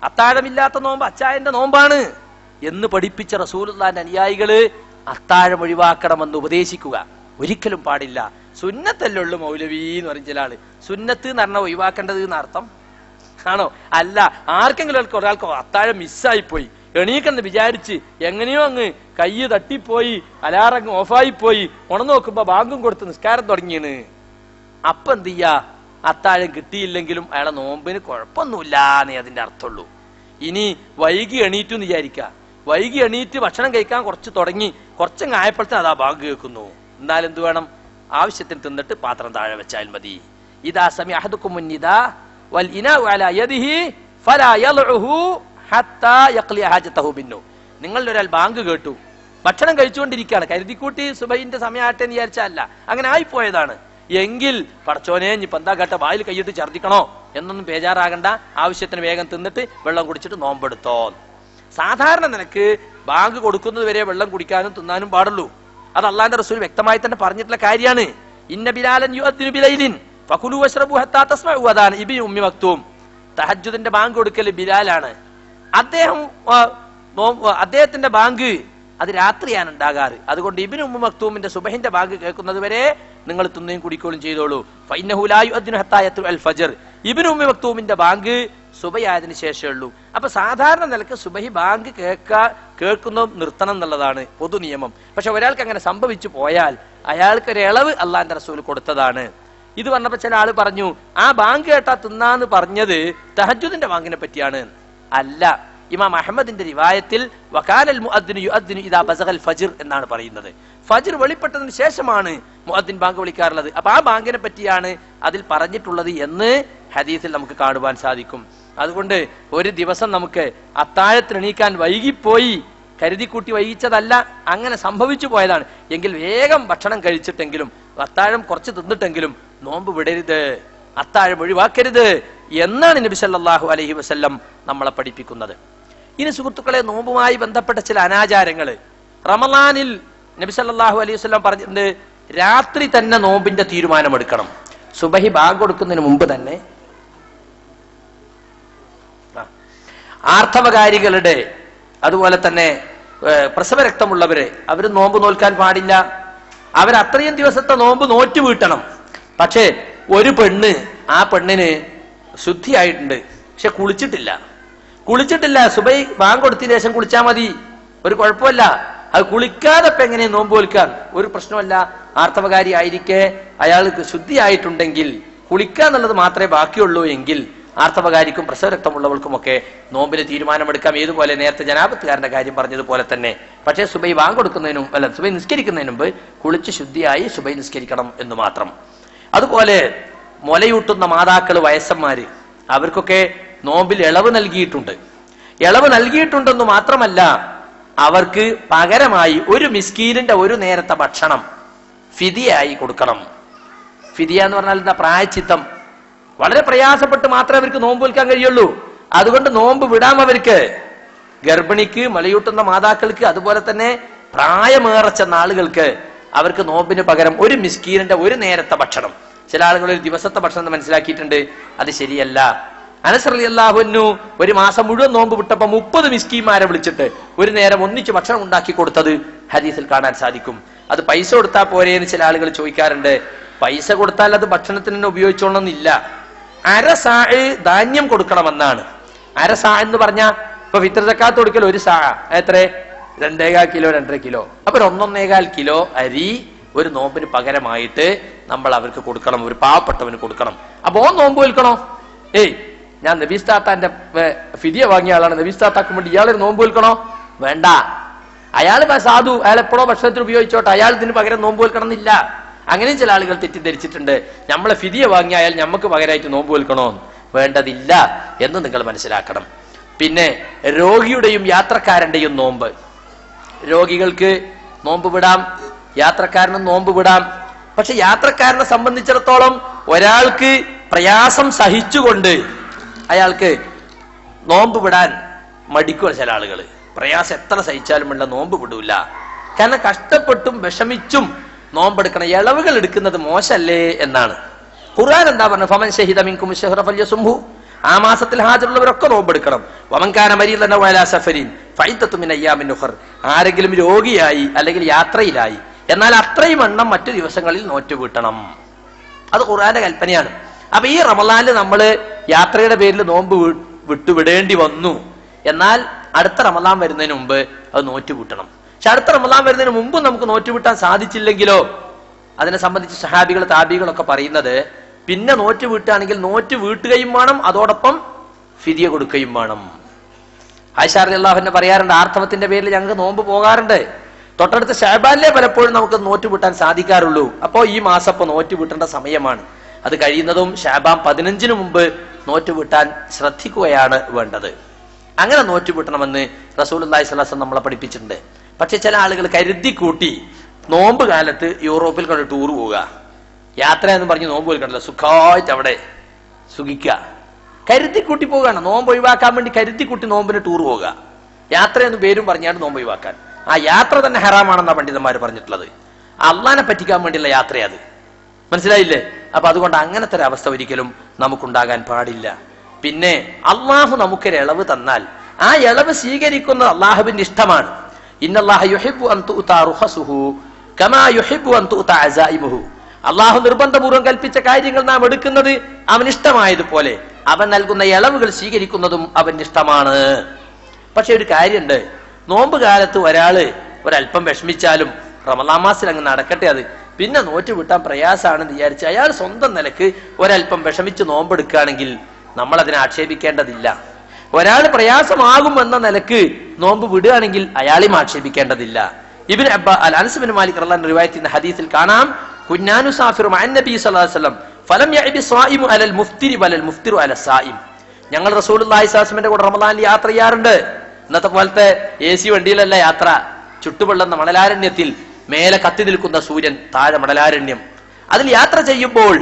അത്താഴമില്ലാത്ത നോമ്പ് അച്ചായന്റെ നോമ്പാണ് എന്ന് പഠിപ്പിച്ച റസൂലുള്ളാഹിന്റെ അനുയായികള് അത്താഴം ഒഴിവാക്കണമെന്ന് ഉപദേശിക്കുക ഒരിക്കലും പാടില്ല. സുന്നത്തല്ലേ ഉള്ളു മൗലവി എന്ന് പറഞ്ഞ ചില ആള്. സുന്നത്ത് എന്ന് പറഞ്ഞാൽ ഒഴിവാക്കേണ്ടത് എന്ന് അർത്ഥം ആണോ? അല്ല. ആർക്കെങ്കിലും ഒരാൾക്ക് അത്താഴം മിസ്സായിപ്പോയി, എണീക്കെന്ന് വിചാരിച്ച് എങ്ങനെയോ അങ്ങ് കൈ തട്ടിപ്പോയി, അലാറങ്ങ് ഓഫായി പോയി, ഉണർന്നു നോക്കുമ്പോ ബാങ്കും കൊടുത്ത് നിസ്കാരം തുടങ്ങിയാണ്. അപ്പൊ എന്ത് ചെയ്യാ? അത്താഴം കിട്ടിയില്ലെങ്കിലും അയാളെ നോമ്പിന് കുഴപ്പമൊന്നുമില്ലാന്നേ അതിന്റെ അർത്ഥമുള്ളൂ. ഇനി വൈകി എണീറ്റു എന്ന് വിചാരിക്ക, വൈകി എണീറ്റ് ഭക്ഷണം കഴിക്കാൻ കുറച്ച് തുടങ്ങി, കുറച്ചങ്ങ് ആയപ്പോഴത്തെ അതാ ബാങ്ക് കേൾക്കുന്നു. എന്നാലും എന്ത് വേണം? ആവശ്യത്തിന് തിന്നിട്ട് പാത്രം താഴെ വെച്ചാൽ മതി. ഇദാ സമിഅ അഹദുകുമുൻ നിദാ വൽ ഇനാഉ അലാ യദിഹി ഫലാ യൽഉഹു ഹത്താ യഖ്ലി ഹാജതഹു ബിന്നു. നിങ്ങളിൽ ഒരാൾ ബാങ്ക് കേട്ടു, ഭക്ഷണം കഴിച്ചുകൊണ്ടിരിക്കുകയാണ്, കരുതിക്കൂട്ടി സുബഹിന്റെ സമയമാട്ടെ എന്ന് വിചാരിച്ചല്ല, അങ്ങനെ ആയിപ്പോയതാണ് എങ്കിൽ പടച്ചോനെ ഇനിയിപ്പോ എന്താ കേട്ട വായിൽ കൈയിട്ട് ഛർദിക്കണോ എന്നൊന്നും ബേജാറാകണ്ട. ആവശ്യത്തിന് വേഗം തിന്നിട്ട് വെള്ളം കുടിച്ചിട്ട് നോമ്പെടുത്തോ. സാധാരണ നിനക്ക് ബാങ്ക് കൊടുക്കുന്നത് വരെ വെള്ളം കുടിക്കാനും തിന്നാനും പാടുള്ളൂ. അത് അള്ളാന്റെ റസൂൽ വ്യക്തമായി തന്നെ പറഞ്ഞിട്ടുള്ള കാര്യമാണ്. ഇന്ന ബിലാലൻ യുഅദ്ദിനു ബിലൈലിൻ ഫകുലു വശ്റബു ഹത്താ തസ്മഉ അദാന ഇബ്നു ഉമ്മി മക്തൂം. തഹജ്ജുദിന്റെ ബാങ്ക് കൊടുക്കൽ ബിലാലാണ്. അദ്ദേഹത്തിന്റെ ബാങ്ക് അത് രാത്രിയാണ് ഉണ്ടാകാറ്. അതുകൊണ്ട് ഇബ്നു ഉമ്മി മക്തൂമിന്റെ സുബഹിന്റെ ബാങ്ക് കേൾക്കുന്നത് വരെ നിങ്ങൾ തിന്നുകയും കുടിക്കുകയും ചെയ്തോളൂ. ഫഇന്നഹു ലാ യുഅദ്ദിനു ഹത്താ യത്ലുഅൽ ഫജ്ർ. ഇബ്നു ഉമ്മി മക്തൂമിന്റെ ബാങ്ക് സുബഹിയായതിനു ശേഷമേ ഉള്ളൂ. അപ്പൊ സാധാരണ നിലക്ക് സുബഹി ബാങ്ക് കേൾക്കുന്ന നിർത്തണം എന്നുള്ളതാണ് പൊതു നിയമം. പക്ഷെ ഒരാൾക്ക് അങ്ങനെ സംഭവിച്ചു പോയാൽ അയാൾക്ക് ഒരു ഇളവ് അള്ളാന്റെ റസൂൽ കൊടുത്തതാണ്. ഇത് പറഞ്ഞപ്പോ ചില ആള് പറഞ്ഞു ആ ബാങ്ക് കേട്ടാ തിന്നാന്ന് പറഞ്ഞത് തഹജ്ജുദിന്റെ ബാങ്കിനെ പറ്റിയാണ്. അല്ല, ഇമാം അഹമ്മദിന്റെ റിവായത്തിൽ വകാനൽ മുഅദ്ദിനു യുഅദ്ദിനു ഇദാ ബസഗൽ ഫജ്ർ എന്നാണ് പറയുന്നത്. ഫജ്ർ വെളിപ്പെട്ടതിന് ശേഷമാണ് മുഅദ്ദിൻ ബാങ്ക് വിളിക്കാറുള്ളത്. അപ്പൊ ആ ബാങ്കിനെ പറ്റിയാണ് അതിൽ പറഞ്ഞിട്ടുള്ളത് എന്ന് ഹദീസിൽ നമുക്ക് കാണുവാൻ സാധിക്കും. അതുകൊണ്ട് ഒരു ദിവസം നമുക്ക് അത്താഴത്തിന് എണീക്കാൻ വൈകിപ്പോയി, കരുതിക്കൂട്ടി വൈകിച്ചതല്ല, അങ്ങനെ സംഭവിച്ചു പോയതാണ് എങ്കിൽ വേഗം ഭക്ഷണം കഴിച്ചിട്ടെങ്കിലും അത്താഴം കുറച്ച് തിന്നിട്ടെങ്കിലും നോമ്പ് വിടരുത്, അത്താഴം ഒഴിവാക്കരുത് എന്നാണ് നബി സല്ലല്ലാഹു അലൈഹി വസല്ലം നമ്മളെ പഠിപ്പിക്കുന്നത്. ഇനി സുഹൃത്തുക്കളെ, നോമ്പുമായി ബന്ധപ്പെട്ട ചില അനാചാരങ്ങള് റമളാനിൽ നബി സല്ലല്ലാഹു അലൈഹി വസല്ലം പറഞ്ഞിട്ടുണ്ട്, രാത്രി തന്നെ നോമ്പിന്റെ തീരുമാനമെടുക്കണം. സുബഹി ബാങ്ക് കൊടുക്കുന്നതിന് മുമ്പ് തന്നെ ആർത്തവകാരികളുടെ അതുപോലെ തന്നെ പ്രസവരക്തമുള്ളവര് അവര് നോമ്പ് നോൽക്കാൻ പാടില്ല. അവരത്രയും ദിവസത്തെ നോമ്പ് നോറ്റ് വീട്ടണം. പക്ഷേ ഒരു പെണ്ണ്, ആ പെണ്ണിന് ശുദ്ധിയായിട്ടുണ്ട്, പക്ഷെ കുളിച്ചിട്ടില്ല. സുബൈ ബാങ്ക് കൊടുത്തതിന് ശേഷം കുളിച്ചാൽ മതി, ഒരു കുഴപ്പമില്ല. അത് കുളിക്കാതെ ഇപ്പൊ എങ്ങനെ നോമ്പ് നോൽക്കാൻ? ഒരു പ്രശ്നമല്ല. ആർത്തവകാരി ആയിരിക്കെ അയാൾക്ക് ശുദ്ധിയായിട്ടുണ്ടെങ്കിൽ കുളിക്കാന്നുള്ളത് മാത്രമേ ബാക്കിയുള്ളൂ എങ്കിൽ ആർത്തവകാരിക്കും പ്രസവരക്തമുള്ളവർക്കുമൊക്കെ നോമ്പിന് തീരുമാനമെടുക്കാം. ഏതുപോലെ നേരത്തെ ജനാപത്തുകാരന്റെ കാര്യം പറഞ്ഞതുപോലെ തന്നെ. പക്ഷേ സുബൈ ബാങ്ക് കൊടുക്കുന്നതിനും സുബൈ നിസ്കരിക്കുന്നതിന് മുമ്പ് കുളിച്ച് ശുദ്ധിയായി സുബൈ നിസ്കരിക്കണം എന്ന് മാത്രം. അതുപോലെ മുലയൂട്ടുന്ന മാതാക്കള്, വയസ്സന്മാര്, അവർക്കൊക്കെ നോമ്പിൽ ഇളവ് നൽകിയിട്ടുണ്ടെന്ന് മാത്രമല്ല അവർക്ക് പകരമായി ഒരു മിസ്കീനിന്റെ ഒരു നേരത്തെ ഭക്ഷണം ഫിദിയായി കൊടുക്കണം. ഫിദിയ എന്ന് പറഞ്ഞാൽ എന്താ? പ്രായച്ചിത്തം. വളരെ പ്രയാസപ്പെട്ട് മാത്രമേ അവർക്ക് നോമ്പ് വിൽക്കാൻ കഴിയുള്ളൂ. അതുകൊണ്ട് നോമ്പ് വിടാം അവർക്ക്. ഗർഭിണിക്ക്, മുലയൂട്ടുന്ന മാതാക്കൾക്ക്, അതുപോലെ തന്നെ പ്രായമേറച്ച ആളുകൾക്ക് അവർക്ക് നോമ്പിന് പകരം ഒരു മിസ്കീനിന്റെ ഒരു നേരത്തെ ഭക്ഷണം. ചില ആളുകൾ ഒരു ദിവസത്തെ ഭക്ഷണം മനസ്സിലാക്കിയിട്ടുണ്ട്, അത് ശരിയല്ല. അനസ് റളിയല്ലാഹു അൻഹു ഒരു മാസം മുഴുവൻ നോമ്പ് വിട്ടപ്പോ 30 മിസ്കീന്മാരെ വിളിച്ചിട്ട് ഒരു നേരം ഒന്നിച്ച് ഭക്ഷണം ഉണ്ടാക്കി കൊടുത്തത് ഹദീസിൽ കാണാൻ സാധിക്കും. അത് പൈസ കൊടുത്താൽ പോരേന്ന് ചില ആളുകൾ ചോദിക്കാറുണ്ട്. പൈസ കൊടുത്താൽ അത് ഭക്ഷണത്തിന് തന്നെ ഉപയോഗിച്ചോളണമെന്നില്ല. അരസാ ധാന്യം കൊടുക്കണമെന്നാണ്. അരസാ എന്ന് പറഞ്ഞാൽ ഇപ്പൊ ഫിത്ർ സക്കാത്ത് കൊടുക്കൽ ഒരു സാ എത്ര? 2.25 കിലോ 2.5 കിലോ. അപ്പൊ 1.25 കിലോ അരി ഒരു നോമ്പിന് പകരമായിട്ട് നമ്മൾ അവർക്ക് കൊടുക്കണം, ഒരു പാവപ്പെട്ടവന് കൊടുക്കണം. അപ്പോ നോമ്പ് വിൽക്കണോ? ഞാൻ നബീസ് താത്താന്റെ ഫിദിയ വാങ്ങിയ ആളാണ്, നബീസ് താത്താക്കും വേണ്ടി ഇയാളൊരു നോമ്പ് വിൽക്കണോ? വേണ്ട. അയാൾ സാധു, അയാൾ എപ്പോഴോ ഭക്ഷണത്തിൽ ഉപയോഗിച്ചോട്ടെ, അയാൾ ഇതിന് പകരം നോമ്പ് വിൽക്കണം എന്നില്ല. അങ്ങനെ ചില ആളുകൾ തെറ്റിദ്ധരിച്ചിട്ടുണ്ട്. നമ്മളെ ഫിദിയ വാങ്ങിയ അയാൾ നമുക്ക് പകരമായിട്ട് നോമ്പ് വിൽക്കണോ? വേണ്ടതില്ല എന്ന് നിങ്ങൾ മനസ്സിലാക്കണം. പിന്നെ രോഗിയുടെയും യാത്രക്കാരന്റെയും നോമ്പ്. രോഗികൾക്ക് നോമ്പ് വിടാം, യാത്രക്കാരനും നോമ്പ് വിടാം. പക്ഷെ യാത്രക്കാരനെ സംബന്ധിച്ചിടത്തോളം ഒരാൾക്ക് പ്രയാസം സഹിച്ചുകൊണ്ട് അയാൾക്ക് നോമ്പ് വിടാൻ മടിക്കുക. ചില ആളുകൾ പ്രയാസം എത്ര സഹിച്ചാലും വേണ്ട, നോമ്പ് വിടൂല. കാരണം കഷ്ടപ്പെട്ടും വിഷമിച്ചും നോമ്പെടുക്കണം. ഇളവുകൾ എടുക്കുന്നത് മോശമല്ലേ എന്നാണ് ഖുർആൻ എന്താ പറഞ്ഞത്? ഫമൻ ഷഹിദ മിൻകും ശഹ്റ ഫല്യസുംഹു. ആ മാസത്തിൽ ഹാജറുള്ളവരൊക്കെ നോമ്പെടുക്കണം. വമൻകാന മരീദൻ ഔ അലാ സഫരിൻ ഫഇദ്ദത്തുൻ മിൻ അയ്യാമിൻ ഉഖർ. ആരെങ്കിലും രോഗിയായി അല്ലെങ്കിൽ യാത്രയിലായി, എന്നാൽ അത്രയും എണ്ണം മറ്റു ദിവസങ്ങളിൽ നോറ്റ് വീട്ടണം. അത് ഖുർആന്റെ കൽപ്പനയാണ്. അപ്പൊ ഈ റമളാനിൽ നമ്മൾ യാത്രയുടെ പേരിൽ നോമ്പ് വിട്ടുവിടേണ്ടി വന്നു, എന്നാൽ അടുത്ത റമളാൻ വരുന്നതിന് മുമ്പ് അത് നോറ്റ് വീട്ടണം. പക്ഷെ അടുത്ത റമളാൻ വരുന്നതിന് മുമ്പ് നമുക്ക് നോറ്റ് വീട്ടാൻ സാധിച്ചില്ലെങ്കിലോ, അതിനെ സംബന്ധിച്ച് സഹാബികൾ താബികളൊക്കെ പറയുന്നത്, പിന്നെ നോറ്റ് വീട്ടുകയാണെങ്കിൽ നോറ്റ് വീട്ടുകയും വേണം, അതോടൊപ്പം ഫിദിയ കൊടുക്കുകയും വേണം. ആയിഷ റളിയല്ലാഹു അൻഹ പറയാറുണ്ട്, ആർത്തവത്തിന്റെ പേരിൽ ഞങ്ങൾക്ക് നോമ്പ് പോകാറുണ്ട്. തൊട്ടടുത്ത ശഅബാനിലെ പലപ്പോഴും നമുക്ക് നോറ്റ് വീട്ടാൻ സാധിക്കാറുള്ളൂ. അപ്പോൾ ഈ മാസം ഇപ്പൊ നോറ്റ് വീട്ടേണ്ട സമയമാണ്. അത് കഴിയുന്നതും ശഅബാൻ 15 മുമ്പ് നോറ്റ് വീട്ടാൻ ശ്രദ്ധിക്കുകയാണ് വേണ്ടത്. അങ്ങനെ നോറ്റ് വീട്ടണമെന്ന് റസൂലുള്ളാഹി സ്വല്ലല്ലാഹു അലൈഹി വസല്ലം നമ്മളെ പഠിപ്പിച്ചിട്ടുണ്ട്. പക്ഷെ ചില ആളുകൾ കരുതി കൂട്ടി നോമ്പ് കാലത്ത് യൂറോപ്പിൽ കൊണ്ട് ടൂർ പോവുക, യാത്ര എന്ന് പറഞ്ഞ് നോമ്പ് വെക്കണ്ടല്ലോ, സുഖമായിട്ട് അവിടെ സുഖിക്കുക, കരുതി കൂട്ടി പോവുകയാണ്. നോമ്പ് ഒഴിവാക്കാൻ വേണ്ടി കരുതി കൂട്ടി നോമ്പിന് ടൂർ പോവുക, യാത്ര എന്ന് പേരും പറഞ്ഞാണ് നോമ്പ് ഒഴിവാക്കാൻ. ആ യാത്ര തന്നെ ഹറാമാണെന്നാണ് പണ്ഡിതന്മാർ പറഞ്ഞിട്ടുള്ളത്. അള്ളാനെ പറ്റിക്കാൻ വേണ്ടിയുള്ള യാത്രയത്, മനസ്സിലായില്ലേ? അപ്പൊ അതുകൊണ്ട് അങ്ങനത്തെ ഒരു അവസ്ഥ ഒരിക്കലും നമുക്കുണ്ടാകാൻ പാടില്ല. പിന്നെ അള്ളാഹു നമുക്കൊരു ഇളവ് തന്നാൽ ആ ഇളവ് സ്വീകരിക്കുന്നത് അള്ളാഹുവിന്റെ ഇഷ്ടമാണ്. ഇന്നല്ലാഹ യുഹിബ്ബു അൻ തുഅത റുഖസുഹു കമാ യുഹിബ്ബു അൻ തുഅത അസായിമുഹു. അള്ളാഹു നിർബന്ധപൂർവ്വം കൽപ്പിച്ച കാര്യങ്ങൾ നാം എടുക്കുന്നത് അവൻ ഇഷ്ടമായതുപോലെ അവൻ നൽകുന്ന ഇളവുകൾ സ്വീകരിക്കുന്നതും അവൻ ഇഷ്ടമാണ്. പക്ഷെ ഒരു കാര്യമുണ്ട്, നോമ്പ് കാലത്ത് ഒരല്പം വിഷമിച്ചാലും റമളാൻ മാസത്തിൽ അങ്ങ് നടക്കട്ടെ, അത് പിന്നെ നോറ്റ് വിട്ടാൻ പ്രയാസമാണെന്ന് വിചാരിച്ച് അയാൾ സ്വന്തം നിലക്ക് ഒരല്പം വിഷമിച്ച് നോമ്പെടുക്കുകയാണെങ്കിൽ നമ്മൾ അതിനെ ആക്ഷേപിക്കേണ്ടതില്ല. ഒരാൾ പ്രയാസമാകും എന്ന നിലക്ക് നോമ്പ് വിടുകയാണെങ്കിൽ അയാളെയും ആക്ഷേപിക്കേണ്ടതില്ല. ഇബ്നു അനസ് ബിൻ മാലിക് റളിയല്ലാഹു അൻഹു റിവായത്ത് ചെയ്യുന്ന ഹദീസിൽ കാണാം, കുന്നാ നുസാഫിറു മഅൻ നബി സ്വല്ലല്ലാഹു അലൈഹി വസല്ലം ഫലം യഅബി സ്വായിമു അലൽ മുഫ്തിരി വലൽ മുഫ്തിറു അലൽ സായിം. ഞങ്ങൾ റസൂലുള്ളാഹി സ്വല്ലല്ലാഹു അലൈഹി വസല്ലമയുടെ കൂടെ റമളാനിൽ യാത്ര ചെയ്യാറുണ്ട്. ഇന്നത്തെ പോലത്തെ AC വണ്ടിയിലല്ല യാത്ര. ചുട്ടുപൊള്ളുന്ന മണലാരണ്യത്തിൽ മേലെ കത്തി നിൽക്കുന്ന സൂര്യൻ, താഴെ മണലാരണ്യം. അതിൽ യാത്ര ചെയ്യുമ്പോൾ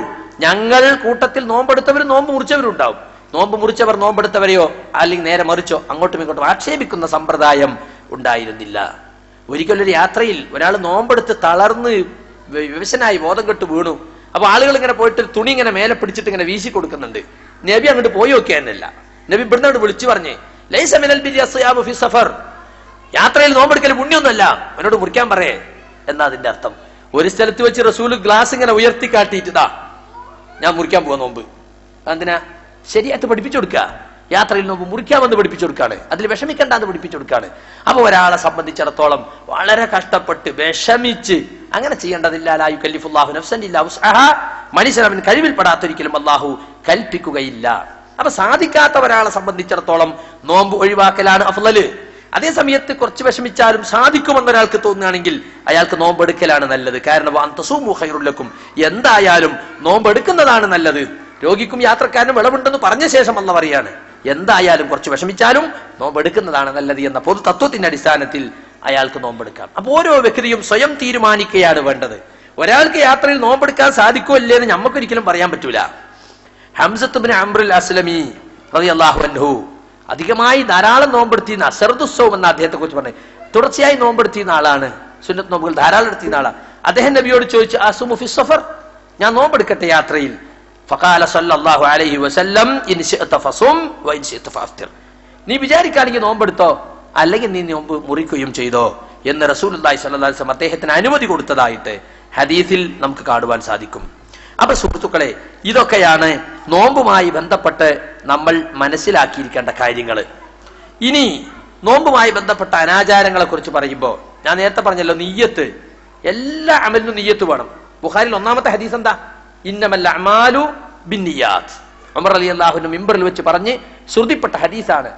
ഞങ്ങൾ കൂട്ടത്തിൽ നോമ്പെടുത്തവരും നോമ്പ് മുറിച്ചവരും ഉണ്ടാവും. നോമ്പ് മുറിച്ചവർ നോമ്പെടുത്തവരെയോ അല്ലെങ്കിൽ നേരെ മറിച്ചോ അങ്ങോട്ടും ഇങ്ങോട്ടും ആക്ഷേപിക്കുന്ന സമ്പ്രദായം ഉണ്ടായിരുന്നില്ല. ഒരിക്കലൊരു യാത്രയിൽ ഒരാൾ നോമ്പെടുത്ത് തളർന്ന് വിവശനായി ബോധം കെട്ട് വീണു. അപ്പൊ ആളുകൾ ഇങ്ങനെ പോയിട്ട് തുണി ഇങ്ങനെ മേലെ പിടിച്ചിട്ട് ഇങ്ങനെ വീശി കൊടുക്കുന്നുണ്ട്. നബി അങ്ങോട്ട് പോയി നോക്കിയാനല്ല, നബി ഇവിടുന്ന് വിളിച്ചു പറഞ്ഞേ, ലൈസ മിനൽ ബിരി അസ്യാമു ഫി സഫർ, യാത്രയിൽ നോമ്പെടുക്കൽ പുണ്യൊന്നുമല്ല, അവനോട് മുറിക്കാൻ പറയേ എന്നാ അതിന്റെ അർത്ഥം. ഒരു സ്ഥലത്ത് വെച്ച് റസൂല് ഗ്ലാസ് ഇങ്ങനെ ഉയർത്തി കാട്ടിയിട്ടാ ഞാൻ മുറിക്കാൻ പോവാ നോമ്പ്. എന്തിനാ? ശരിയായിട്ട് പഠിപ്പിച്ചു കൊടുക്കുക. യാത്രയിൽ നോമ്പ് മുറിക്കാമെന്ന് പഠിപ്പിച്ചു കൊടുക്കാണ്, അതിൽ വിഷമിക്കണ്ടെന്ന് പഠിപ്പിച്ചു കൊടുക്കാണ്. അപ്പൊ ഒരാളെ സംബന്ധിച്ചിടത്തോളം വളരെ കഷ്ടപ്പെട്ട് വിഷമിച്ച് അങ്ങനെ ചെയ്യേണ്ടതില്ല. ലാ യുകല്ലിഫുല്ലാഹു നഫ്സൻ ഇല്ലാ വുസ്അഹാ, മനുഷ്യൻ അവൻ കഴിവിൽപ്പെടാത്തൊരിക്കലും അള്ളാഹു കൽപ്പിക്കുകയില്ല. അപ്പൊ സാധിക്കാത്ത ഒരാളെ സംബന്ധിച്ചിടത്തോളം നോമ്പ് ഒഴിവാക്കലാണ് അഫ്ളല്. അതേ സമയത്ത് കുറച്ച് വിഷമിച്ചാലും സാധിക്കുമെന്ന് ഒരാൾക്ക് തോന്നുകയാണെങ്കിൽ അയാൾക്ക് നോമ്പെടുക്കലാണ് നല്ലത്. കാരണം അന്തസൂമു ഖൈറുൽ ലക്കും, എന്തായാലും നോമ്പെടുക്കുന്നതാണ് നല്ലത്. രോഗിക്കും യാത്രക്കാരനും വിളവുണ്ടെന്ന് പറഞ്ഞ ശേഷം അല്ലാഹു പറയാണ്, എന്തായാലും കുറച്ച് വിഷമിച്ചാലും നോമ്പെടുക്കുന്നതാണ് നല്ലത് എന്ന പൊതു തത്വത്തിന്റെ അടിസ്ഥാനത്തിൽ അയാൾക്ക് നോമ്പെടുക്കാം. അപ്പൊ ഓരോ വ്യക്തിയും സ്വയം തീരുമാനിക്കുകയാണ് വേണ്ടത്. ഒരാൾക്ക് യാത്രയിൽ നോമ്പെടുക്കാൻ സാധിക്കോ ഇല്ലേന്ന് നമുക്കൊരിക്കലും പറയാൻ പറ്റൂല. ഹംസത്ത് ഇബ്നു അംറുൽ അസ്ലമി റളിയല്ലാഹു അൻഹു അധികമായി ധാരാളം നോമ്പെടുത്തിരുന്ന അസർദുസ്സൗം എന്ന അദ്ദേഹത്തെ കുറിച്ച് പറഞ്ഞു. തുടർച്ചയായി നോമ്പെടുത്തിരുന്ന ആളാണ്, സുന്നത്ത് നോമ്പുകൾ ധാരാളം എടുത്തിരുന്ന ആളാണ്. അദ്ദേഹം നബിയോട് ചോദിച്ചു, അസുമു ഫി സഫർ, ഞാൻ നോമ്പെടുക്കട്ടെ യാത്രയിൽ? ഫഖാല സല്ലല്ലാഹു അലൈഹി വസല്ലം ഇൻ ശിഅത ഫസും വ ഇൻ ശിഅത ഫഅഫ്തിർ, നീ വിചാരിക്കുകയാണെങ്കിൽ നോമ്പെടുത്തോ, അല്ലെങ്കിൽ നീ നോമ്പ് മുറിക്കുകയും ചെയ്തോ എന്ന് റസൂലുള്ളാഹി സ്വല്ലല്ലാഹു അലൈഹി വസല്ലം അദ്ദേഹത്തിന് അനുമതി കൊടുത്തതായിട്ട് ഹദീസിൽ നമുക്ക് കാണുവാൻ സാധിക്കും. അപ്പൊ സുഹൃത്തുക്കളെ, ഇതൊക്കെയാണ് നോമ്പുമായി ബന്ധപ്പെട്ട് നമ്മൾ മനസ്സിലാക്കിയിരിക്കേണ്ട കാര്യങ്ങൾ. ഇനി നോമ്പുമായി ബന്ധപ്പെട്ട അനാചാരങ്ങളെ കുറിച്ച് പറയുമ്പോൾ ഞാൻ നേരത്തെ പറഞ്ഞല്ലോ, നിയ്യത്ത്, എല്ലാ അമലിനും നിയ്യത്ത് വേണം. ബുഖാരിയിൽ ഒന്നാമത്തെ ഹദീസ് എന്താ? ഇന്നമൽ അഅ്മാലു ബിന്നിയാത്ത്. ഉമർ റളിയല്ലാഹു അൻഹു മിമ്പറിൽ വെച്ച് പറഞ്ഞ് ശ്രുതിപ്പെട്ട ഹദീസാണ്.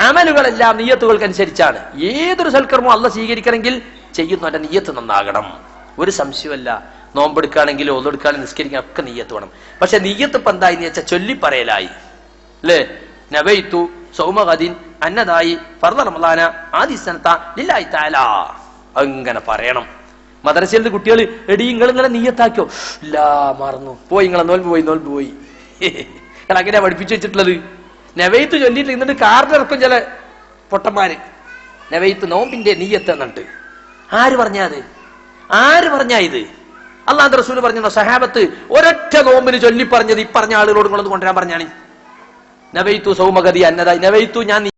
അമലുകളെല്ലാം നിയ്യത്തുകൾക്കനുസരിച്ചാണ്. ഏതൊരു സൽക്കർമ്മവും അള്ളാഹ് സ്വീകരിക്കണമെങ്കിൽ ചെയ്യുന്നവന്റെ നിയ്യത്ത് നന്നാകണം, ഒരു സംശയമല്ല. നോമ്പെടുക്കുകയാണെങ്കിലും ഒന്നെടുക്കുകയാണെങ്കിൽ നിസ്കരിക്കാൻ ഒക്കെ നിയ്യത്ത് വേണം. പക്ഷെ നിയ്യത്ത് ഇപ്പൊ എന്തായെന്ന് വെച്ചാൽ ചൊല്ലിപ്പറയലായി അല്ലേ? നബൈതു സൗമഗദിൻ അന്നദായി ഫർദ റമളാന ആദിസനത ലില്ലാഹി തആല, അങ്ങനെ പറയണം. മദ്രസയിൽ കുട്ടികൾ, എടി നിങ്ങളിങ്ങനെ നിയ്യത്താക്കിയോ? ഇല്ല, മറന്നു പോയി, നിങ്ങളെ നോൽപ്പ് പോയി അങ്ങനെയാ പഠിപ്പിച്ചു വെച്ചിട്ടുള്ളത്. നബൈത്ത് ചൊല്ലിയിട്ട് എന്നിട്ട് കാറിലിറക്കും ചില പൊട്ടന്മാര്, നബൈത്ത് നോമ്പിന്റെ നിയ്യത്ത് എന്നിട്ട്. ആര് പറഞ്ഞാ ഇത്? അല്ലാഹുവിന്റെ റസൂൽ പറഞ്ഞോ? സഹാബത്ത് ഒരൊറ്റ നോമ്പിന് ചൊല്ലി പറഞ്ഞത് ഈ പറഞ്ഞ ആളുകളോട് നിങ്ങളൊന്ന് കൊണ്ടുവരാൻ പറഞ്ഞാണ്. നവൈത്തു സൗമഗതി അന്നദായി, നവൈത്തു ഞാൻ